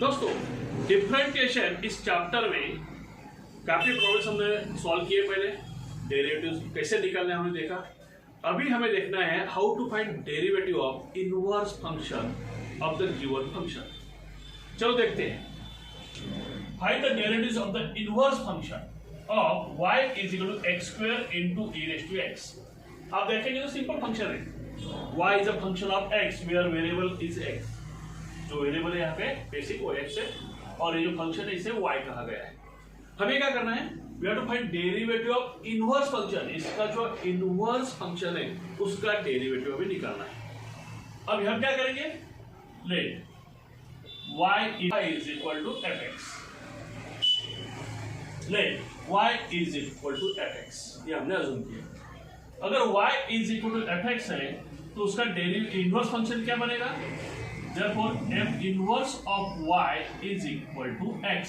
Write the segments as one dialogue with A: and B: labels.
A: दोस्तों डिफरेंशिएशन इस चैप्टर में काफी प्रॉब्लम्स हमने सॉल्व किए। पहले डेरिवेटिव्स कैसे निकालने हमने देखा। अभी हमें देखना है how to find derivative of inverse function of the given function. चलो देखते हैं। Find the derivatives of the inverse function of y is equal to x square into e raise to x। आप देखेंगे तो सिंपल फंक्शन है। y is a function of x where variable is x। जो variable है यहाँ पे basic वो x है और ये जो फंक्शन है इसे y कहा गया है। हमें क्या करना है, we have to find derivative of inverse function. इसका जो इनवर्स फंक्शन है उसका डेरिवेटिव हमें निकालना है। अब हम क्या करेंगे, let y is equal to fx। Let y is equal to fx, ये हमने अज्यूम किया। अगर y is equal to fx है तो उसका इनवर्स फंक्शन क्या बनेगा, therefore f inverse of y is equal to x,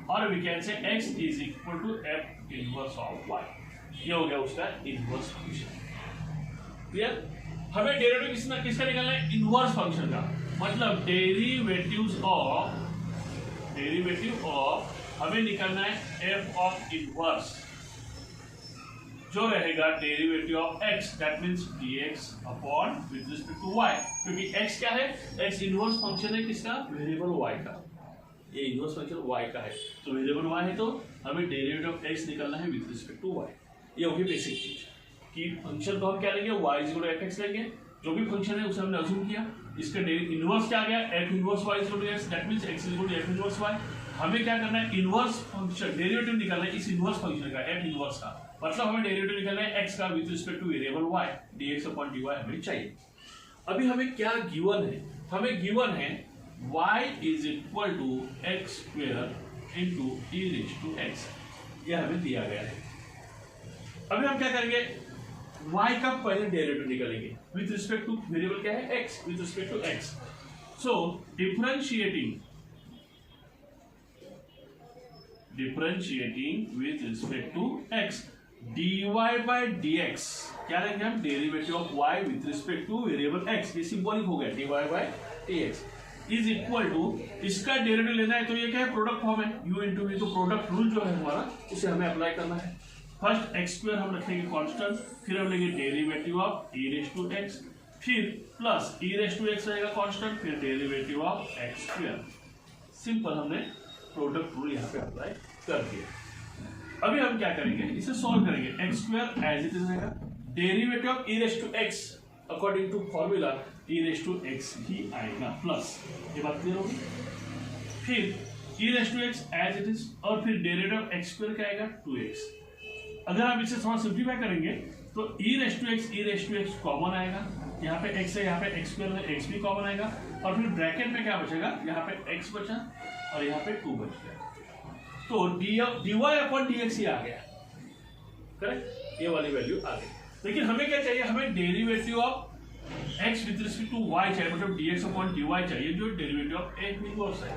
A: or we can say x is equal to f inverse of y। ये हो गया उसका इनवर्स फंक्शन। क्लियर। हमें डेरिवेटिव किसका निकालना है, इनवर्स फंक्शन का। मतलब डेरिवेटिव ऑफ हमें निकालना है f ऑफ इनवर्स, जो रहेगा derivative of x, that means dx upon with respect to y। क्योंकि x क्या है, x इनवर्स फंक्शन है किसका, वेरिएबल y का। ये इनवर्स फंक्शन y का है, तो वेरिएबल y है तो हमें डेरिवेटिव ऑफ x निकालना है विद रिस्पेक्ट टू y। ये होगी बेसिक चीज कि फंक्शन को हम क्या लेंगे, y is equal to fx लेंगे। जो भी फंक्शन है उसे हमने अज्यूम किया। इसका इनवर्स क्या आ गया, f inverse y is equal to x, that means x is equal to f inverse y। हमें क्या करना है, इनवर्स फंक्शन डेरिवेटिव निकालना है इस इनवर्स फंक्शन का, f इनवर्स का। मतलब हमें डेरिवेटिव निकालना है x का with respect two variable y, dx upon dy हमें चाहिए। अभी हमें क्या गिवन है, हमें गिवन है y is equal to x square into e raise to x, यह हमें दिया गया है। अभी हम क्या करेंगे, y का पहले डेरिवेटिव निकालेंगे विद रिस्पेक्ट टू वेरिएबल क्या है, x, with respect to x। So differentiating with respect to x, dy by dx क्या लेंगे हम, derivative of y with respect to variable x। ये सिंबॉलिक हो गया, dy by dx is equal to, इसका derivative लेना है तो ये क्या है, प्रोडक्ट फॉर्म है, u इंटू v। तो प्रोडक्ट रूल जो है हमारा उसे हमें अप्लाई करना है। फर्स्ट x स्क्वायर हम रखेंगे कांस्टेंट, फिर हम लेंगे derivative of e raise to x, फिर plus e raise to x रहेगा कांस्टेंट, फिर derivative of x square. Simple हमने प्रोडक्ट रूल यहाँ पे अप्लाई कर दिया। अभी हम क्या करेंगे, इसे सॉल्व करेंगे। x square as it is रहेगा, derivative of e raise to x according to formula e raise to x ही आएगा प्लस, ये बात क्लियर होगी। फिर e raise to x as it is, और फिर डेरिवेटिव ऑफ x स्क्वायर क्या आएगा, 2x। अगर आप इसे थोड़ा सिंप्लीफाई करेंगे तो e raise to x common आएगा, यहाँ पे x है, यहाँ पे x स्क्वायर है, x भी कॉमन आएगा, और फिर ब्रैकेट में क्या बचेगा, यहाँ पे x बचा और यहाँ पे 2 बच गया। तो dy अपॉन dx ही आ गया, करेक्ट, ये वाली वैल्यू आ गई। लेकिन हमें क्या चाहिए, हमें derivative of x with respect to y चाहिए, मतलब dx अपॉन dy चाहिए, जो डेरिवेटिव ऑफ f इनवर्स है।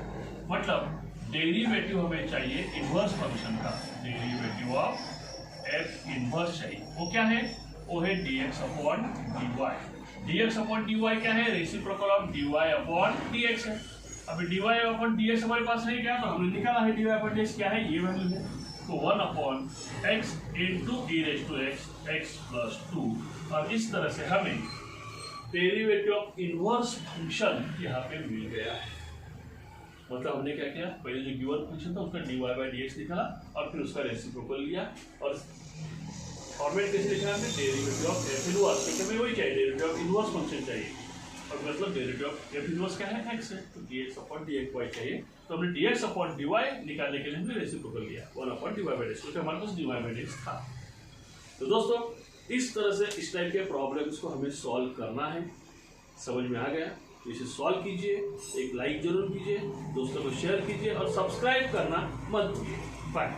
A: मतलब डेरिवेटिव हमें चाहिए इनवर्स फंक्शन का, डेरिवेटिव ऑफ f इनवर्स चाहिए। वो क्या है, वो है dx upon dy। dx upon dy क्या है, reciprocal of dy upon dx है। अभी dy अपॉन dx हमारे पास है क्या, तो हमने निकाला है dy अपॉन dx क्या है, ये वैल्यू है। तो 1 upon x into e raise to x plus 2। और इस तरह से हमें डेरिवेटिव ऑफ इनवर्स फंक्शन यहाँ पे मिल गया है। मतलब हमने क्या किया, पहले जो गिवन फंक्शन था उसका dy बाई dx निकाला और फिर उसका रेसिप्रोकल लिया, और फॉर्मेट कैसे लिखा है, हमें डेरिवेटिव ऑफ f इनवर्स, क्योंकि हमें वही चाहिए, डेरिवेटिव ऑफ इनवर्स फंक्शन चाहिए। और मतलब डेरिवेटिव ऑफ f इनवर्स क्या है, x है, तो dx अपॉन dy चाहिए। तो हमने dx अपॉन dy निकालने के लिए हमने रेसिप्रोकल लिया 1 अपॉन dy बाई dx, क्योंकि हमारे पास dy बाई dx था। तो दोस्तों इस तरह से इस टाइप के प्रॉब्लम्स को हमें सॉल्व करना है। समझ में आ गया तो इसे सॉल्व कीजिए, एक लाइक जरूर कीजिए, दोस्तों को शेयर कीजिए और सब्सक्राइब करना मत भूलिए। बाय।